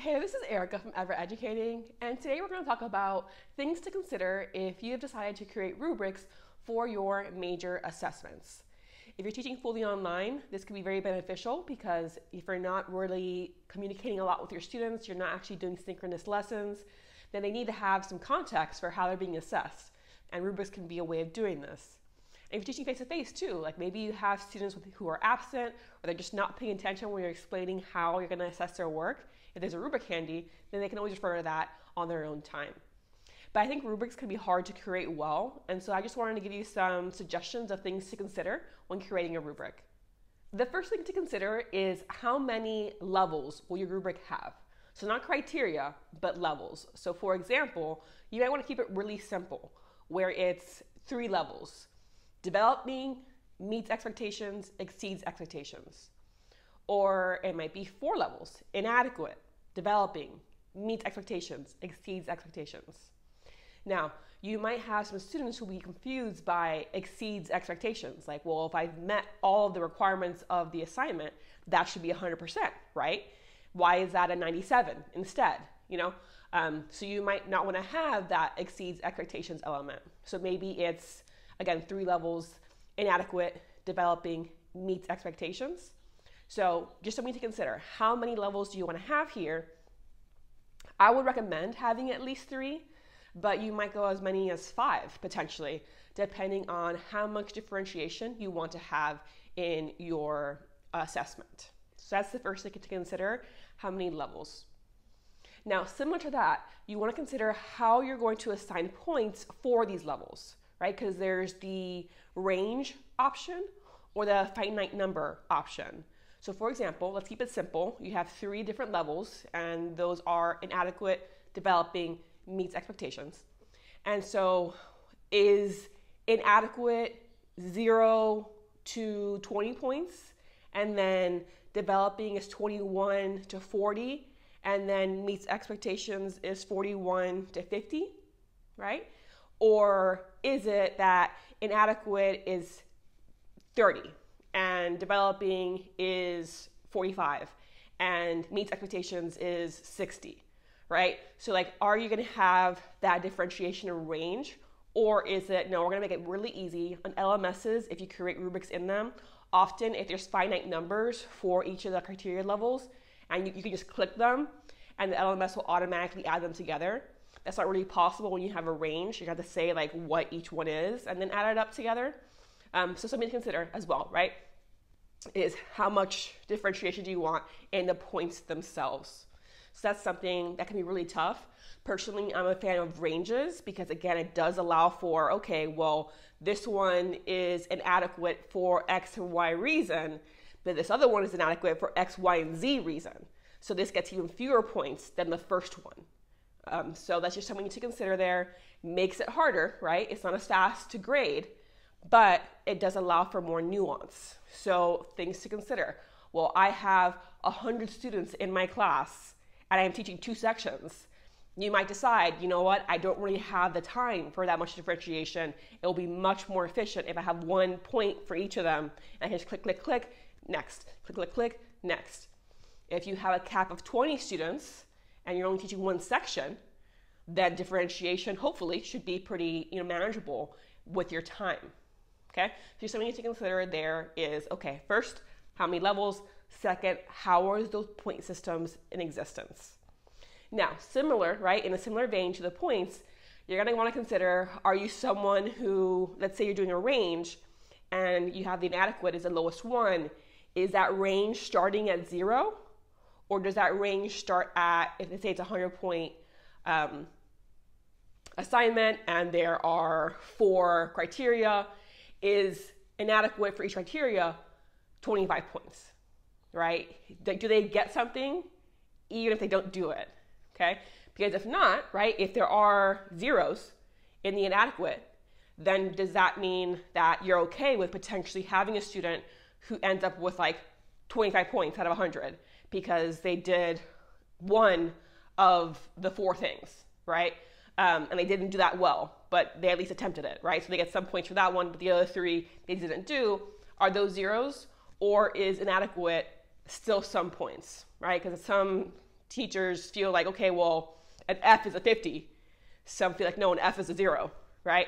Hey, this is Erica from Ever Educating, and today we're going to talk about things to consider if you have decided to create rubrics for your major assessments. If you're teaching fully online, this can be very beneficial because if you're not really communicating a lot with your students, you're not actually doing synchronous lessons, then they need to have some context for how they're being assessed, and rubrics can be a way of doing this. And if you're teaching face-to-face too, like maybe you have students who are absent or they're just not paying attention when you're explaining how you're going to assess their work. If there's a rubric handy, then they can always refer to that on their own time. But I think rubrics can be hard to create well, and so I just wanted to give you some suggestions of things to consider when creating a rubric. The first thing to consider is how many levels will your rubric have? So not criteria, but levels. So for example, you might want to keep it really simple, where it's 3 levels. Developing, meets expectations, exceeds expectations. Or it might be 4 levels. Inadequate, developing, meets expectations, exceeds expectations. Now, you might have some students who will be confused by exceeds expectations. Like, well, if I've met all of the requirements of the assignment, that should be 100%, right? Why is that a 97 instead? So you might not want to have that exceeds expectations element. So maybe it's, again, 3 levels: inadequate, developing, meets expectations. So just something to consider. How many levels do you want to have here? I would recommend having at least 3, but you might go as many as 5 potentially, depending on how much differentiation you want to have in your assessment. So that's the first thing to consider, how many levels. Now, similar to that, you want to consider how you're going to assign points for these levels, right? Because there's the range option or the finite number option. So for example, let's keep it simple. You have 3 different levels, and those are inadequate, developing, meets expectations. And so is inadequate 0 to 20 points, and then developing is 21 to 40, and then meets expectations is 41 to 50, right? Or is it that inadequate is 30 and developing is 45 and meets expectations is 60, right? So like, are you going to have that differentiation in range, or is it, no, we're going to make it really easy on LMSs if you create rubrics in them. Often if there's finite numbers for each of the criteria levels, and you can just click them and the LMS will automatically add them together. That's not really possible when you have a range. You have to say like what each one is and then add it up together. So something to consider as well, right, is how much differentiation do you want in the points themselves. So that's something that can be really tough. Personally, I'm a fan of ranges because, again, it does allow for, okay, well, this one is inadequate for X and Y reason, but this other one is inadequate for X, Y, and Z reason. So this gets even fewer points than the first one. So that's just something to consider there. Makes it harder, right? It's not as fast to grade, but it does allow for more nuance. So things to consider. Well, I have 100 students in my class and I am teaching 2 sections. You might decide, you know what, I don't really have the time for that much differentiation. It will be much more efficient if I have 1 point for each of them. And I can just click, click, click, next. Click, click, click, next. If you have a cap of 20 students and you're only teaching 1 section, then differentiation hopefully should be pretty manageable with your time. Okay, so something to consider there is, okay, first, how many levels? Second, how are those point systems in existence? Now, similar, right, in a similar vein to the points, you're going to want to consider, are you someone who, let's say you're doing a range and you have the inadequate as the lowest one, is that range starting at 0? Or does that range start at, if they say it's a 100-point assignment and there are 4 criteria, is inadequate for each criteria 25 points, right? Do they get something even if they don't do it, okay? Because if not, right, if there are zeros in the inadequate, then does that mean that you're okay with potentially having a student who ends up with like 25 points out of 100 because they did 1 of the 4 things, right? And they didn't do that well, but they at least attempted it, right? So they get some points for that one, but the other 3 they didn't do. Are those zeros, or is inadequate still some points, right? Because some teachers feel like, okay, well, an F is a 50. Some feel like, no, an F is a 0, right?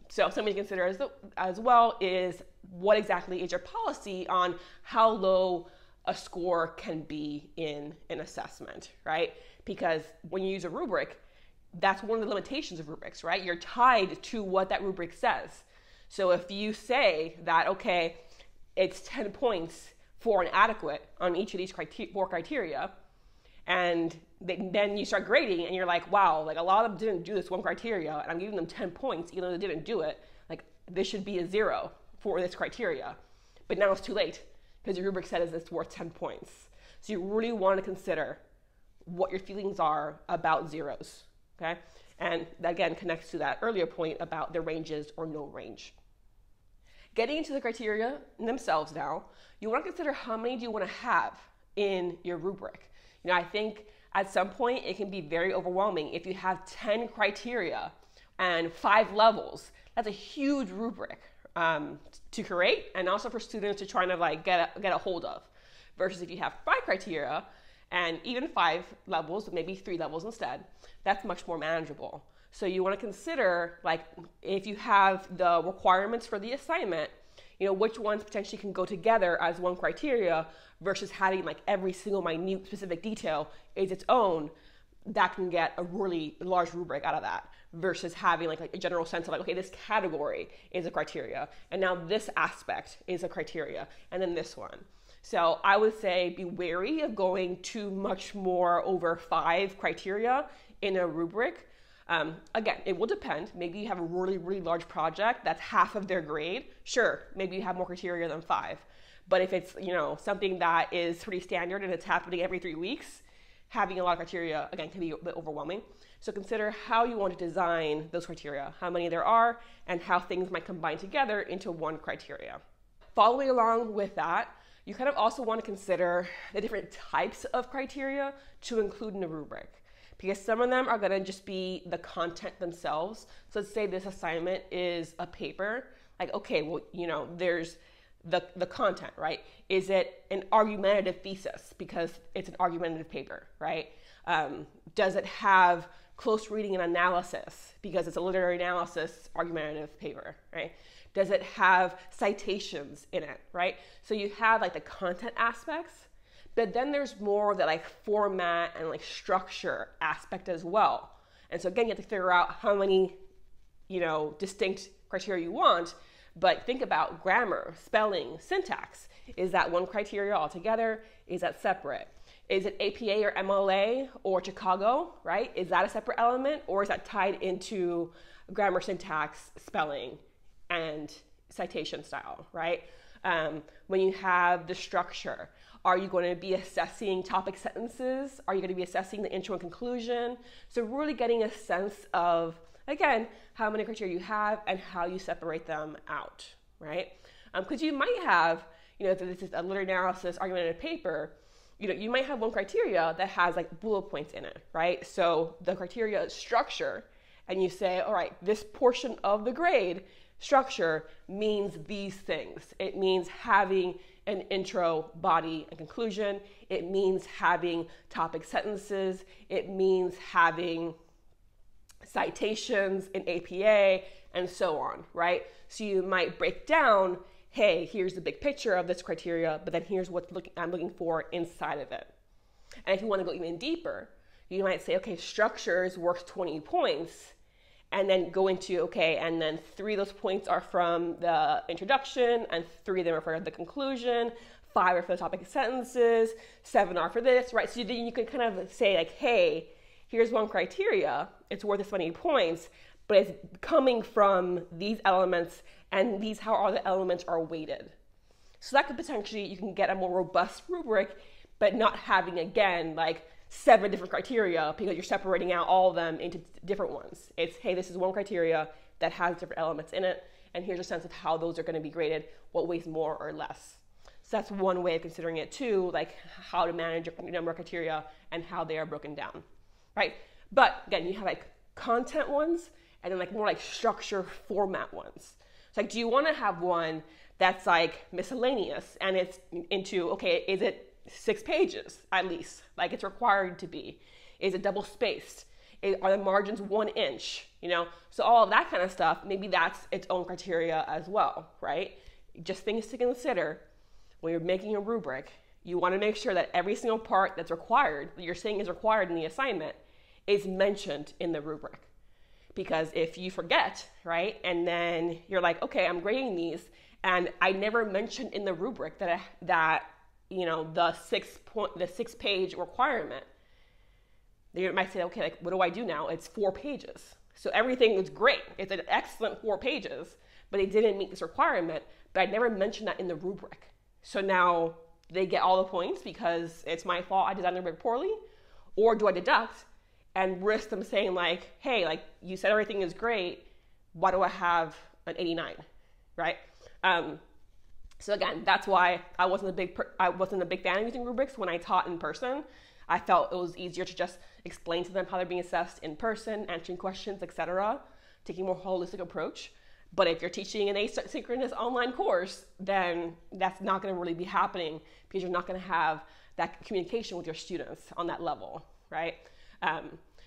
So something to consider as well is what exactly is your policy on how low a score can be in an assessment, right? Because when you use a rubric, that's one of the limitations of rubrics, right? You're tied to what that rubric says. So if you say that, okay, it's 10 points for an adequate on each of these 4 criteria, and then you start grading and you're like, wow, like a lot of them didn't do this one criteria and I'm giving them 10 points even though they didn't do it. Like this should be a 0 for this criteria. But now it's too late because your rubric says it's worth 10 points. So you really want to consider what your feelings are about zeros, okay? And that again connects to that earlier point about the ranges or no range. Getting into the criteria themselves now, you want to consider how many do you want to have in your rubric. You know, I think at some point it can be very overwhelming if you have 10 criteria and 5 levels. That's a huge rubric to create and also for students to try to like get a hold of. Versus if you have 5 criteria and even 5 levels, maybe 3 levels instead, that's much more manageable. So you want to consider like if you have the requirements for the assignment, you know, which ones potentially can go together as one criteria versus having like every single minute specific detail is its own. That can get a really large rubric out of that versus having like a general sense of like, okay, this category is a criteria and now this aspect is a criteria and then this one. So I would say be wary of going too much more over 5 criteria in a rubric. Again, it will depend. Maybe you have a really, really large project that's half of their grade. Sure, maybe you have more criteria than 5. But if it's, you know, something that is pretty standard and it's happening every 3 weeks, having a lot of criteria, again, can be a bit overwhelming. So consider how you want to design those criteria, how many there are, and how things might combine together into one criteria. Following along with that, you kind of also want to consider the different types of criteria to include in a rubric. Because some of them are going to just be the content themselves. So let's say this assignment is a paper. Like, okay, well, you know, there's the content, right? Is it an argumentative thesis? Because it's an argumentative paper, right? Does it have close reading and analysis? Because it's a literary analysis argumentative paper, right? Does it have citations in it, right? So you have like the content aspects, but then there's more of that like format and like structure aspect as well. And so again, you have to figure out how many, you know, distinct criteria you want, but think about grammar, spelling, syntax. Is that one criteria altogether? Is that separate? Is it APA or MLA or Chicago, right? Is that a separate element or is that tied into grammar, syntax, spelling, and citation style, right? When you have the structure, are you going to be assessing topic sentences? Are you going to be assessing the intro and conclusion? So really getting a sense of, again, how many criteria you have and how you separate them out, right? Because you might have, you know, if this is a literary analysis argumentative paper, you know, you might have one criteria that has like bullet points in it, right? So the criteria is structure, and you say, all right, this portion of the grade structure means these things. It means having an intro, body, and conclusion. It means having topic sentences. It means having citations in APA, and so on, right? So you might break down, hey, here's the big picture of this criteria, but then here's what I'm looking for inside of it. And if you want to go even deeper, you might say, okay, structure is worth 20 points, and then go into, okay, and then 3 of those points are from the introduction, and 3 of them are for the conclusion, 5 are for the topic sentences, 7 are for this, right? So then you can kind of say like, hey, here's one criteria, it's worth this many points, but it's coming from these elements, and these how all the elements are weighted. So that could potentially, you can get a more robust rubric, but not having, again, like 7 different criteria because you're separating out all of them into different ones. It's, hey, this is one criteria that has different elements in it, and here's a sense of how those are going to be graded, what weighs more or less. So that's one way of considering it too, like how to manage your number of criteria and how they are broken down, right? But again, you have like content ones and then like more like structure format ones. So like, do you want to have one that's like miscellaneous and it's into, okay, is it 6 pages at least, like it's required to be? Is it double spaced? Are the margins 1 inch? So all of that kind of stuff, maybe that's its own criteria as well, right? Just things to consider when you're making a rubric. You want to make sure that every single part that's required, that you're saying is required in the assignment, is mentioned in the rubric. Because if you forget, right, and then you're like, okay, I'm grading these, and I never mentioned in the rubric that the 6-page requirement, they might say, okay, like, what do I do now? It's 4 pages. So everything is great. It's an excellent 4 pages, but they didn't meet this requirement, but I never mentioned that in the rubric. So now they get all the points because it's my fault I designed the rubric poorly? Or do I deduct and risk them saying like, hey, like you said everything is great, why do I have an 89, right? So again, that's why I wasn't a big fan of using rubrics when I taught in person. I felt it was easier to just explain to them how they're being assessed in person, answering questions, etc., taking a more holistic approach. But if you're teaching an asynchronous online course, then that's not going to really be happening because you're not going to have that communication with your students on that level, right?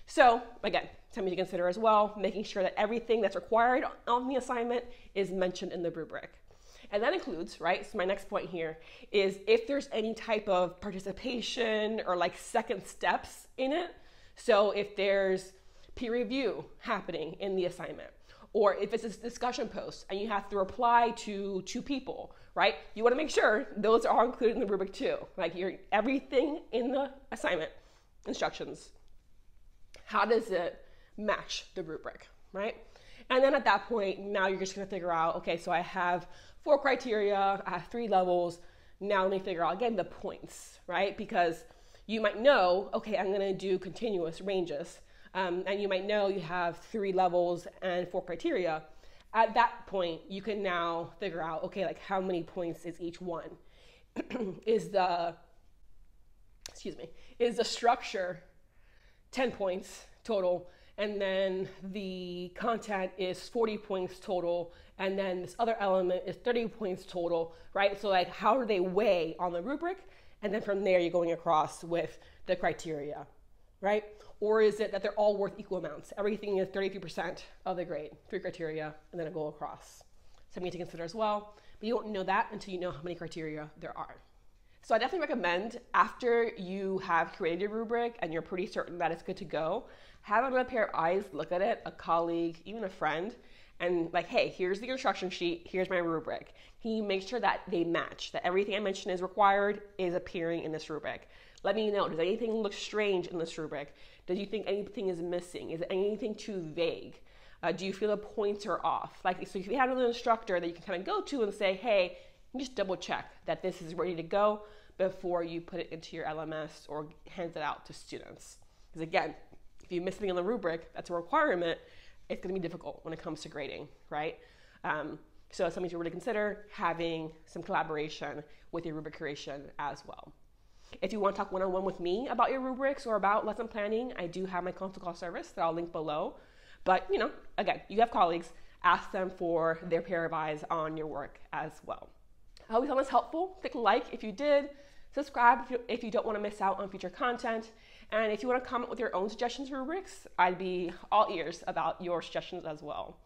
So again, something to consider as well, making sure that everything that's required on the assignment is mentioned in the rubric. And that includes, right, so my next point here is if there's any type of participation or like second steps in it. So if there's peer review happening in the assignment, or if it's a discussion post and you have to reply to 2 people, right? You want to make sure those are included in the rubric too. Like everything in the assignment instructions, how does it match the rubric, right? And then at that point, now you're just going to figure out, okay, so I have 4 criteria, I have 3 levels. Now let me figure out again the points, right? Because you might know, okay, I'm going to do continuous ranges. And you might know you have 3 levels and 4 criteria. At that point, you can now figure out, okay, like how many points is each one? Is the structure 10 points total, and then the content is 40 points total, and then this other element is 30 points total, right? So like how do they weigh on the rubric? And then from there, you're going across with the criteria, right? Or is it that they're all worth equal amounts? Everything is 33% of the grade, 3 criteria, and then a go across. Something to consider as well, but you won't know that until you know how many criteria there are. So I definitely recommend after you have created your rubric and you're pretty certain that it's good to go, have another pair of eyes look at it, a colleague, even a friend, and like, hey, here's the instruction sheet, here's my rubric. Can you make sure that they match, that everything I mentioned is required is appearing in this rubric? Let me know, does anything look strange in this rubric? Do you think anything is missing? Is anything too vague? Do you feel the points are off? Like, so if you have an instructor that you can kind of go to and say, hey, just double check that this is ready to go before you put it into your LMS or hand it out to students. Because again, if you miss something in the rubric, that's a requirement, it's gonna be difficult when it comes to grading, right? So it's something to really consider, having some collaboration with your rubric creation as well. If you want to talk one-on-one with me about your rubrics or about lesson planning, I do have my consult call service that I'll link below. But, again, you have colleagues, ask them for their pair of eyes on your work as well. I hope you found this helpful. Click like if you did, subscribe if you don't want to miss out on future content. And if you want to comment with your own suggestions for rubrics, I'd be all ears about your suggestions as well.